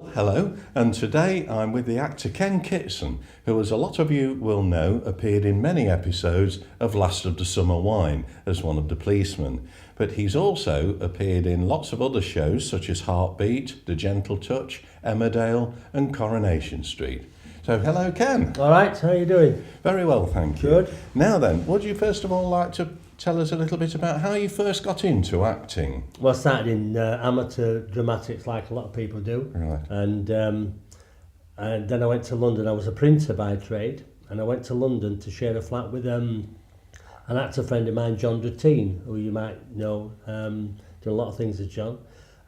Hello, and today I'm with the actor Ken Kitson, who, as a lot of you will know, appeared in many episodes of Last of the Summer Wine as one of the policemen. But he's also appeared in lots of other shows such as Heartbeat, The Gentle Touch, Emmerdale and Coronation Street. So hello Ken. All right, how are you doing? Very well, thank you. Good. Now then, would you first of all like to tell us a little bit about how you first got into acting? Well, I started in amateur dramatics like a lot of people do. Right. And then I went to London. I was a printer by trade, and I went to London to share a flat with an actor friend of mine, John Dratine, who you might know, done a lot of things with John.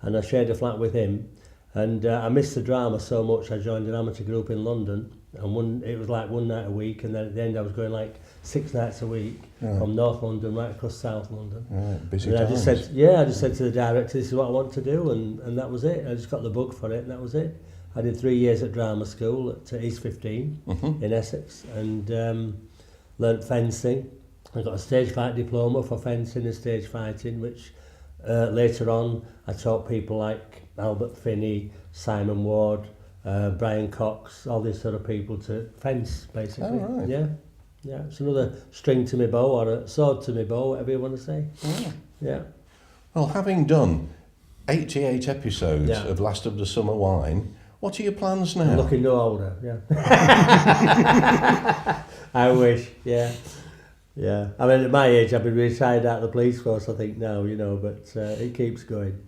And I shared a flat with him. And I missed the drama so much, I joined an amateur group in London. And it was like one night a week, and then at the end I was going like 6 nights a week from North London right across South London. Right, busy and times. I just said to the director, this is what I want to do, and that was it. I just got the bug for it, and that was it. I did 3 years at drama school at East 15 in Essex, and learnt fencing. I got a stage fight diploma for fencing and stage fighting, which later on I taught people like Albert Finney, Simon Ward, Brian Cox, all these sort of people to fence, basically. Oh, right. Yeah, it's another string to my bow, or a sword to my bow, whatever you want to say. Yeah. Well, having done 88 episodes Yeah. of Last of the Summer Wine, what are your plans now? I'm looking no older, yeah. I wish, yeah. I mean, at my age, I've been retired out of the police force, I think, now, but it keeps going.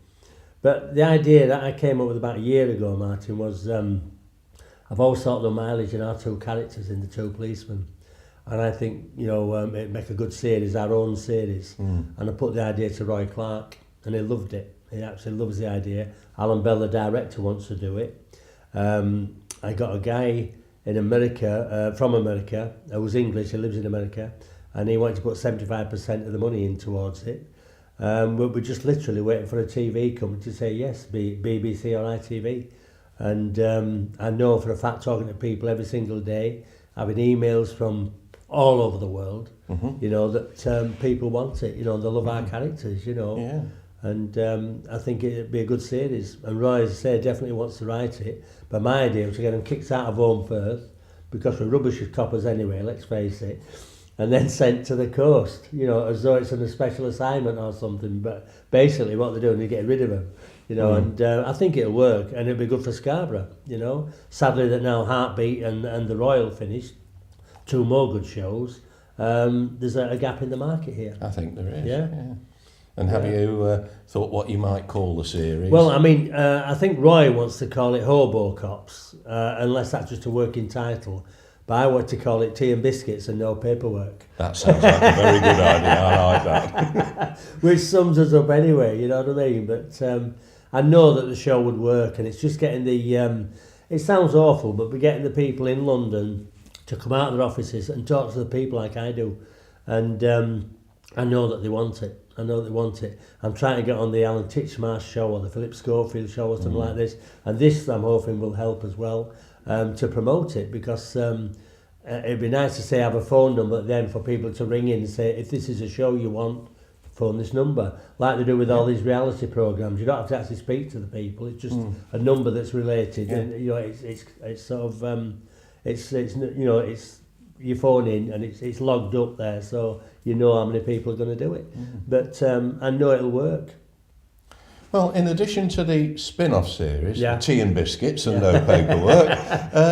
But the idea that I came up with about a year ago, Martin, was I've always thought the mileage in our two characters in The Two Policemen. And I think, it'd make a good series, our own series. And I put the idea to Roy Clark, and he loved it. He absolutely loves the idea. Alan Bell, the director, wants to do it. I got a guy in America, from America, who was English, he lives in America, and he wanted to put 75% of the money in towards it. We're just literally waiting for a TV company to say yes, BBC or ITV. And I know for a fact, talking to people every single day, having emails from all over the world, that people want it, they love our characters, Yeah. And I think it'd be a good series. And Roy, as I say, definitely wants to write it. But my idea was to get them kicked out of home first, because we're rubbish as coppers anyway, let's face it, and then sent to the coast, as though it's on a special assignment or something. But basically what they're doing is getting rid of them, and I think it'll work, and it'll be good for Scarborough, Sadly that now Heartbeat and The Royal finished, 2 more good shows, there's a gap in the market here. I think there is. Yeah. And have you thought what you might call the series? Well, I mean, I think Roy wants to call it Hobo Cops, unless that's just a working title. But I want to call it Tea and Biscuits and No Paperwork. That sounds like a very good idea. I like that. Which sums us up anyway, you know what I mean? But I know that the show would work, and it's just getting the... it sounds awful, but we're getting the people in London to come out of their offices and talk to the people like I do. And I know that they want it. I'm trying to get on the Alan Titchmarsh show or the Philip Schofield show or something like this. And this, I'm hoping, will help as well to promote it, because it'd be nice to say have a phone number then for people to ring in and say, if this is a show you want, phone this number, like they do with all these reality programs. You don't have to actually speak to the people. It's just a number that's related, and it's sort of it's you phone in and it's logged up there, so you know how many people are going to do it. But I know it'll work. Well, in addition to the spin-off series, Yeah. Tea and Biscuits and No Paperwork,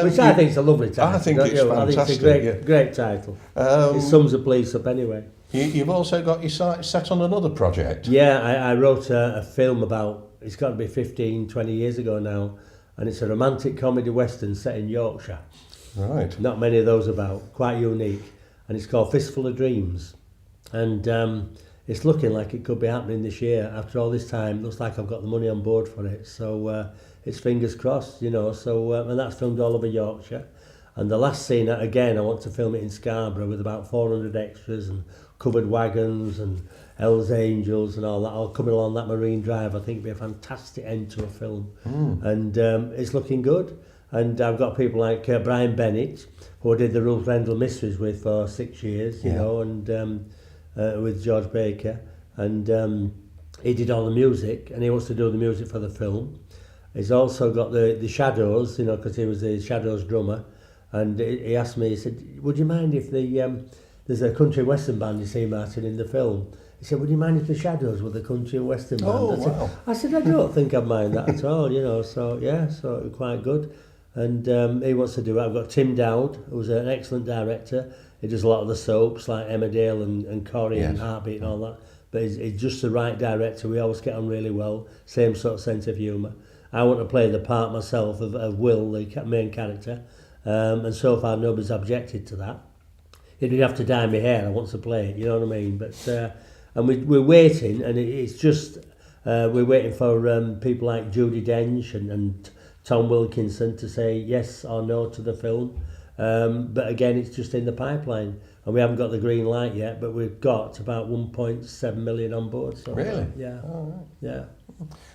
Which I think is a lovely title. I think don't it's you? I think fantastic. it's a great title. It sums the police up anyway. You've also got your sights set on another project. Yeah, I wrote a film about, it's got to be 15, 20 years ago now, and it's a romantic comedy western set in Yorkshire. Right. Not many of those about, quite unique. And it's called Fistful of Dreams. And it's looking like it could be happening this year. After all this time, looks like I've got the money on board for it. So it's fingers crossed, So and that's filmed all over Yorkshire. And the last scene, again, I want to film it in Scarborough with about 400 extras and covered wagons and Hell's Angels and all that, all coming along that marine drive. I think it'd be a fantastic end to a film. And it's looking good. And I've got people like Brian Bennett, who I did the Ruth Rendell Mysteries with for 6 years, you know, and with George Baker. And he did all the music, and he wants to do the music for the film. He's also got the Shadows, you know, because he was the Shadows drummer, and he asked me, he said, would you mind if there's a country western band, you see, Martin, in the film? He said, would you mind if the Shadows were the country and western band? Oh, wow. I said, I don't think I'd mind that at all, you know, so yeah, so it was quite good. And he wants to do it. I've got Tim Dowd, who's an excellent director. He does a lot of the soaps like Emmerdale and Corrie and Heartbeat and all that. But he's just the right director. We always get on really well. Same sort of sense of humour. I want to play the part myself of Will, the main character. And so far nobody's objected to that. If you have to dye my hair, I want to play it, you know what I mean? But and we're waiting, and it's just we're waiting for people like Judi Dench and Tom Wilkinson to say yes or no to the film. But again, it's just in the pipeline, and we haven't got the green light yet. But we've got about 1.7 million on board. So Really? Yeah. Oh, right. Yeah.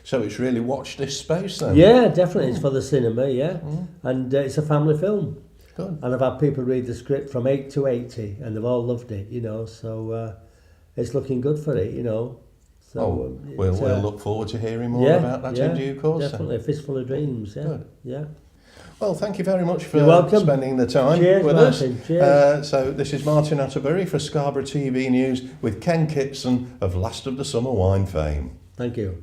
So it's really watch this space then? Yeah, definitely. It's for the cinema. Yeah, and it's a family film. Good. And I've had people read the script from 8 to 80, and they've all loved it. You know, so it's looking good for it. You know. So, we'll look forward to hearing more about that in due course. Definitely, a fistful of dreams. Yeah. Good. Yeah. Well, thank you very much for You're welcome. spending the time Cheers, with Martin. us. Cheers. So this is Martin Atterbury for Scarborough TV News with Ken Kitson of Last of the Summer Wine fame. Thank you.